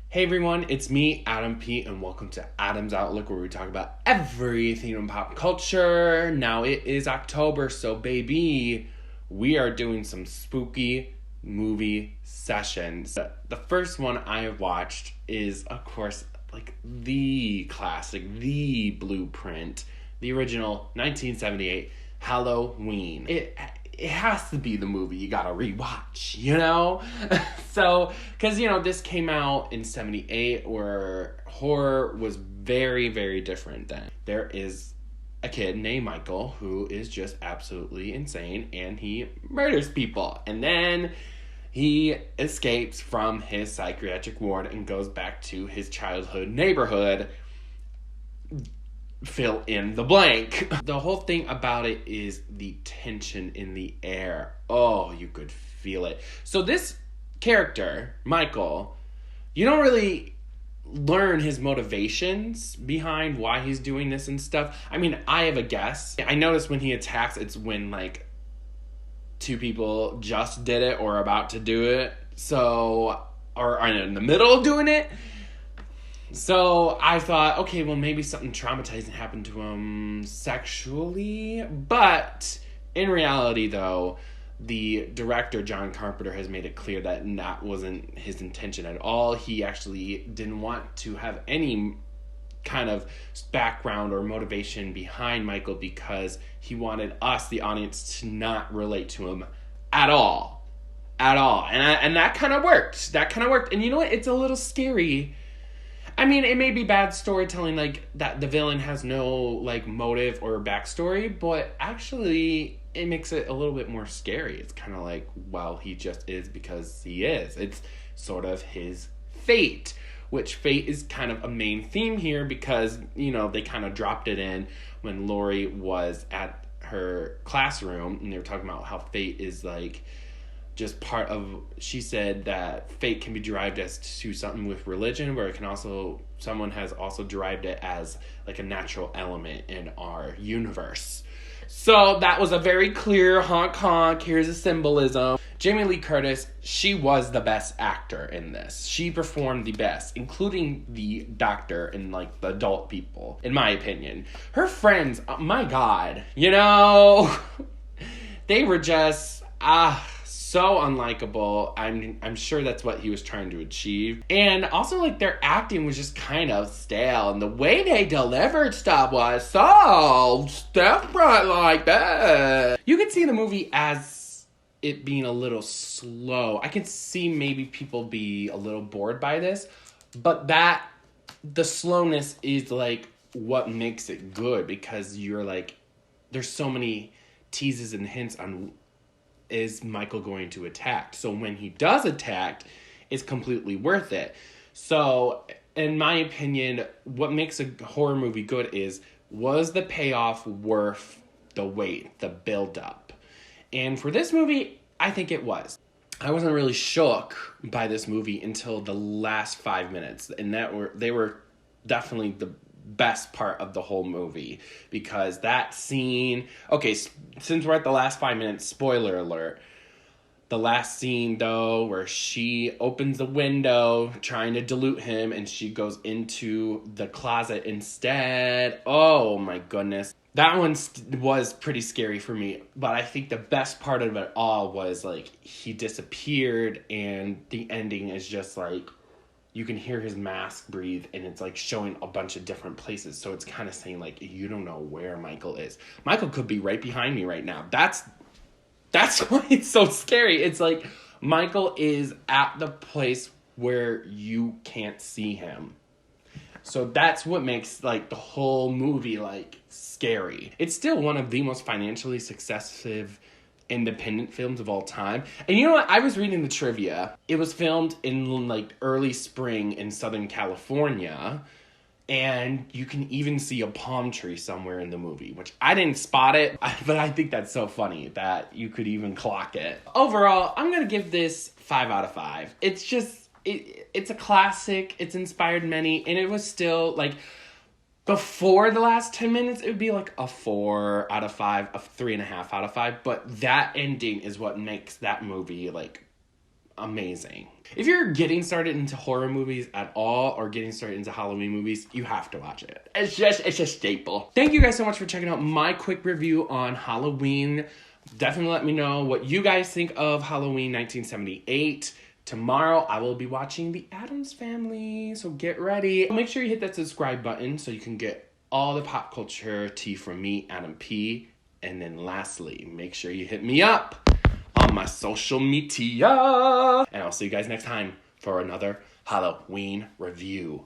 Hey everyone, it's me, Adam P, and welcome to Adam's Outlook, where we talk about everything in pop culture. Now it is October, so baby, we are doing some spooky movie sessions. The first one I have watched is, of course, like the classic, the blueprint, the original 1978 Halloween. It has to be the movie you gotta rewatch, you know? So, because, this came out in 78, where horror was very, very different then. There is a kid named Michael who is just absolutely insane, and he murders people. And then he escapes from his psychiatric ward and goes back to his childhood neighborhood. Fill in the blank. The whole thing about it is the tension in the air. Oh, you could feel it. So this character, Michael, you don't really learn his motivations behind why he's doing this and stuff. I mean, I have a guess. I noticed when he attacks, it's when, like, two people just did it or about to do it. So, or are in the middle of doing it. So I thought, okay, well, maybe something traumatizing happened to him sexually. But in reality, though, the director, John Carpenter, has made it clear that that wasn't his intention at all. He actually didn't want to have any kind of background or motivation behind Michael because he wanted us, the audience, to not relate to him at all. At all. And that kind of worked. And you know what? It's a little scary. I mean, it may be bad storytelling, like, that the villain has no, like, motive or backstory, but actually it makes it a little bit more scary. It's kind of like, well, he just is because he is. It's sort of his fate, which fate is kind of a main theme here because, they kind of dropped it in when Lori was at her classroom, and they were talking about how fate is, like, just part of, she said that fate can be derived as to something with religion, where it can also, someone has also derived it as like a natural element in our universe. So that was a very clear honk, here's a symbolism. Jamie Lee Curtis, she was the best actor in this. She performed the best, including the doctor and like the adult people, in my opinion. Her friends, my God, they were just, so unlikable. I'm sure that's what he was trying to achieve. And also, like, their acting was just kind of stale. And the way they delivered stuff was so different like that. You could see the movie as it being a little slow. I can see maybe people be a little bored by this. But the slowness is, like, what makes it good. Because you're, like, there's so many teases and hints on, is Michael going to attack? So when he does attack, it's completely worth it. So, in my opinion, what makes a horror movie good was the payoff worth the wait, the build-up? And for this movie, I think it was. I wasn't really shook by this movie until the last 5 minutes, and they were definitely the best part of the whole movie, because that scene, okay, since we're at the last 5 minutes, spoiler alert, the last scene though, where she opens the window trying to dilute him and she goes into the closet instead, oh my goodness, that one was pretty scary for me. But I think the best part of it all was, like, he disappeared and the ending is just like, you can hear his mask breathe, and it's, like, showing a bunch of different places. So it's kind of saying, like, you don't know where Michael is. Michael could be right behind me right now. That's why it's so scary. It's like, Michael is at the place where you can't see him. So that's what makes, like, the whole movie, like, scary. It's still one of the most financially successful independent films of all time. And you know what? I was reading the trivia. It was filmed in, like, early spring in Southern California. And you can even see a palm tree somewhere in the movie, which I didn't spot it, but I think that's so funny that you could even clock it. Overall, I'm going to give this 5 out of 5. It's just, it's a classic. It's inspired many. And it was still, like, before the last 10 minutes, it would be like a 4 out of 5, a 3.5 out of 5. But that ending is what makes that movie, like, amazing. If you're getting started into horror movies at all or getting started into Halloween movies, you have to watch it. It's a staple. Thank you guys so much for checking out my quick review on Halloween. Definitely let me know what you guys think of Halloween 1978. Tomorrow, I will be watching The Addams Family, so get ready. Make sure you hit that subscribe button so you can get all the pop culture tea from me, Adam P. And then lastly, make sure you hit me up on my social media. And I'll see you guys next time for another Halloween review.